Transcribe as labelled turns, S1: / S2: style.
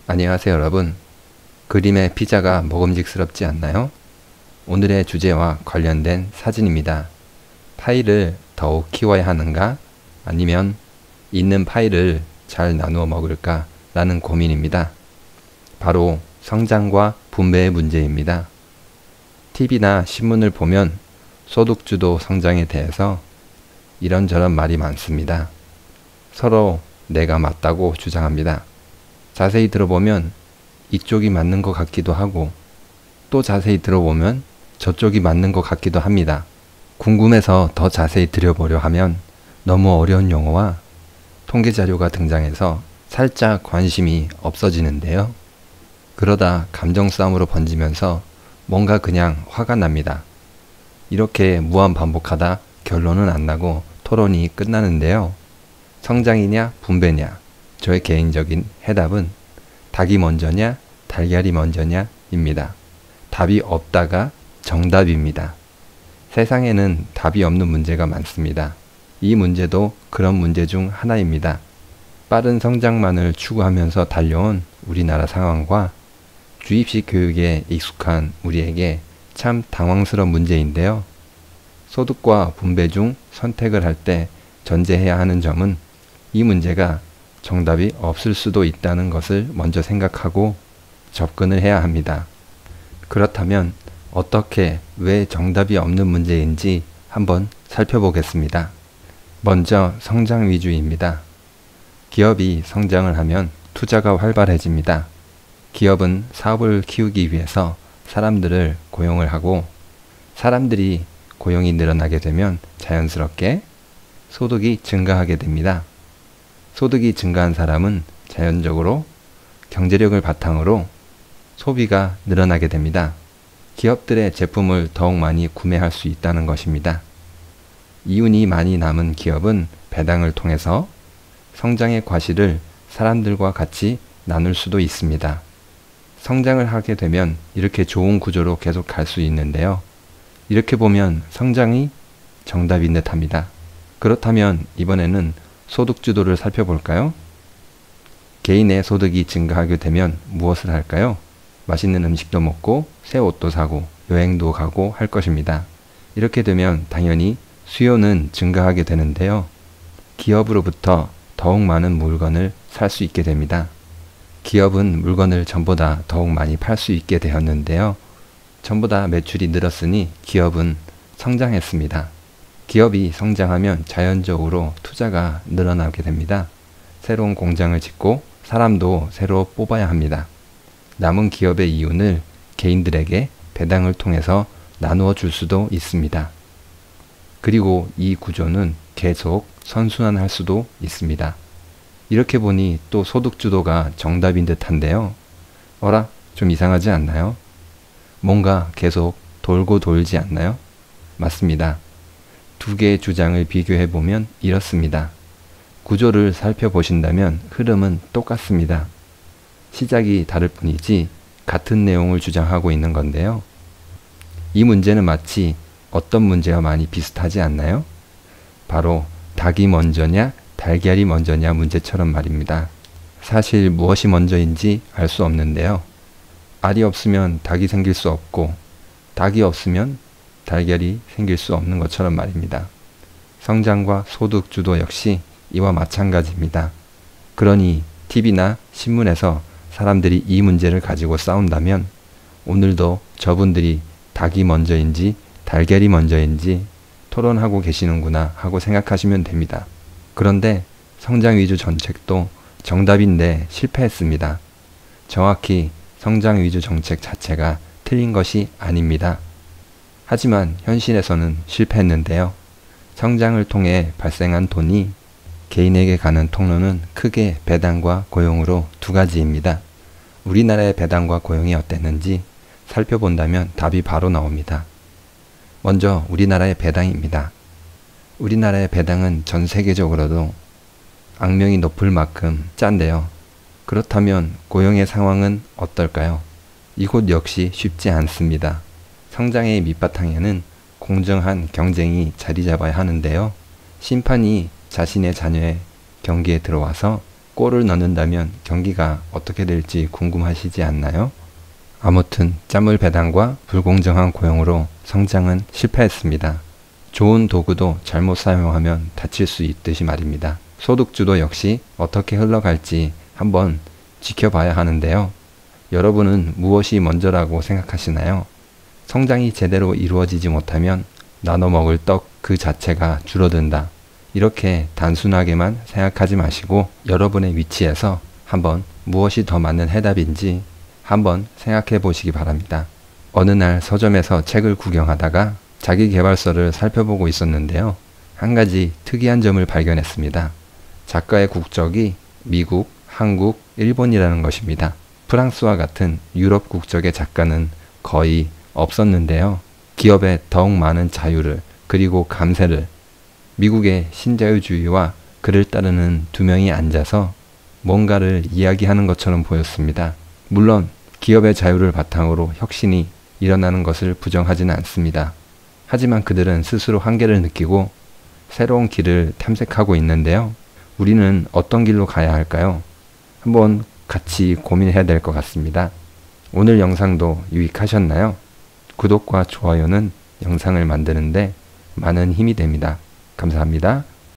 S1: 안녕하세요 여러분. 그림의 피자가 먹음직스럽지 않나요? 오늘의 주제와 관련된 사진입니다. 파이를 더욱 키워야 하는가? 아니면 있는 파이를 잘 나누어 먹을까? 라는 고민입니다. 바로 성장과 분배의 문제입니다. TV나 신문을 보면 소득주도 성장에 대해서 이런저런 말이 많습니다. 서로 내가 맞다고 주장합니다. 자세히 들어보면 이쪽이 맞는 것 같기도 하고 또 자세히 들어보면 저쪽이 맞는 것 같기도 합니다. 궁금해서 더 자세히 들여보려 하면 너무 어려운 용어와 통계 자료가 등장해서 살짝 관심이 없어지는데요. 그러다 감정 싸움으로 번지면서 뭔가 그냥 화가 납니다. 이렇게 무한 반복하다 결론은 안 나고 토론이 끝나는데요. 성장이냐 분배냐? 저의 개인적인 해답은 닭이 먼저냐 달걀이 먼저냐 입니다. 답이 없다가 정답입니다. 세상에는 답이 없는 문제가 많습니다. 이 문제도 그런 문제 중 하나입니다. 빠른 성장만을 추구하면서 달려온 우리나라 상황과 주입식 교육에 익숙한 우리에게 참 당황스러운 문제인데요. 소득과 분배 중 선택을 할 때 전제해야 하는 점은 이 문제가 정답이 없을 수도 있다는 것을 먼저 생각하고 접근을 해야 합니다. 그렇다면 어떻게, 왜 정답이 없는 문제인지 한번 살펴보겠습니다. 먼저 성장 위주입니다. 기업이 성장을 하면 투자가 활발해집니다. 기업은 사업을 키우기 위해서 사람들을 고용을 하고 사람들이 고용이 늘어나게 되면 자연스럽게 소득이 증가하게 됩니다. 소득이 증가한 사람은 자연적으로 경제력을 바탕으로 소비가 늘어나게 됩니다. 기업들의 제품을 더욱 많이 구매할 수 있다는 것입니다. 이윤이 많이 남은 기업은 배당을 통해서 성장의 과실을 사람들과 같이 나눌 수도 있습니다. 성장을 하게 되면 이렇게 좋은 구조로 계속 갈 수 있는데요. 이렇게 보면 성장이 정답인 듯 합니다. 그렇다면 이번에는 소득주도를 살펴볼까요? 개인의 소득이 증가하게 되면 무엇을 할까요? 맛있는 음식도 먹고 새 옷도 사고 여행도 가고 할 것입니다. 이렇게 되면 당연히 수요는 증가하게 되는데요. 기업으로부터 더욱 많은 물건을 살 수 있게 됩니다. 기업은 물건을 전보다 더욱 많이 팔 수 있게 되었는데요. 전보다 매출이 늘었으니 기업은 성장했습니다. 기업이 성장하면 자연적으로 투자가 늘어나게 됩니다. 새로운 공장을 짓고 사람도 새로 뽑아야 합니다. 남은 기업의 이윤을 개인들에게 배당을 통해서 나누어 줄 수도 있습니다. 그리고 이 구조는 계속 선순환할 수도 있습니다. 이렇게 보니 또 소득주도가 정답인 듯한데요. 어라? 좀 이상하지 않나요? 뭔가 계속 돌고 돌지 않나요? 맞습니다. 두 개의 주장을 비교해보면 이렇습니다. 구조를 살펴보신다면 흐름은 똑같습니다. 시작이 다를 뿐이지 같은 내용을 주장하고 있는 건데요. 이 문제는 마치 어떤 문제와 많이 비슷하지 않나요? 바로 닭이 먼저냐 달걀이 먼저냐 문제처럼 말입니다. 사실 무엇이 먼저인지 알 수 없는데요. 알이 없으면 닭이 생길 수 없고 닭이 없으면 달걀이 생길 수 없는 것처럼 말입니다. 성장과 소득 주도 역시 이와 마찬가지입니다. 그러니 TV나 신문에서 사람들이 이 문제를 가지고 싸운다면 오늘도 저분들이 닭이 먼저인지 달걀이 먼저인지 토론하고 계시는구나 하고 생각하시면 됩니다. 그런데 성장 위주 정책도 정답인데 실패했습니다. 정확히 성장 위주 정책 자체가 틀린 것이 아닙니다. 하지만 현실에서는 실패했는데요. 성장을 통해 발생한 돈이 개인에게 가는 통로는 크게 배당과 고용으로 두 가지입니다. 우리나라의 배당과 고용이 어땠는지 살펴본다면 답이 바로 나옵니다. 먼저 우리나라의 배당입니다. 우리나라의 배당은 전 세계적으로도 악명이 높을 만큼 짠데요. 그렇다면 고용의 상황은 어떨까요? 이곳 역시 쉽지 않습니다. 성장의 밑바탕에는 공정한 경쟁이 자리 잡아야 하는데요. 심판이 자신의 자녀의 경기에 들어와서 골을 넣는다면 경기가 어떻게 될지 궁금하시지 않나요? 아무튼 짠물 배당과 불공정한 고용으로 성장은 실패했습니다. 좋은 도구도 잘못 사용하면 다칠 수 있듯이 말입니다. 소득주도 역시 어떻게 흘러갈지 한번 지켜봐야 하는데요. 여러분은 무엇이 먼저라고 생각하시나요? 성장이 제대로 이루어지지 못하면 나눠 먹을 떡 그 자체가 줄어든다. 이렇게 단순하게만 생각하지 마시고 여러분의 위치에서 한번 무엇이 더 맞는 해답인지 한번 생각해 보시기 바랍니다. 어느 날 서점에서 책을 구경하다가 자기계발서를 살펴보고 있었는데요. 한 가지 특이한 점을 발견했습니다. 작가의 국적이 미국, 한국, 일본이라는 것입니다. 프랑스와 같은 유럽 국적의 작가는 거의 없었는데요. 기업에 더욱 많은 자유를 그리고 감세를 미국의 신자유주의와 그를 따르는 두 명이 앉아서 뭔가를 이야기하는 것처럼 보였습니다. 물론 기업의 자유를 바탕으로 혁신이 일어나는 것을 부정하지는 않습니다. 하지만 그들은 스스로 한계를 느끼고 새로운 길을 탐색하고 있는데요. 우리는 어떤 길로 가야 할까요? 한번 같이 고민해야 될 것 같습니다. 오늘 영상도 유익하셨나요? 구독과 좋아요는 영상을 만드는데 많은 힘이 됩니다. 감사합니다.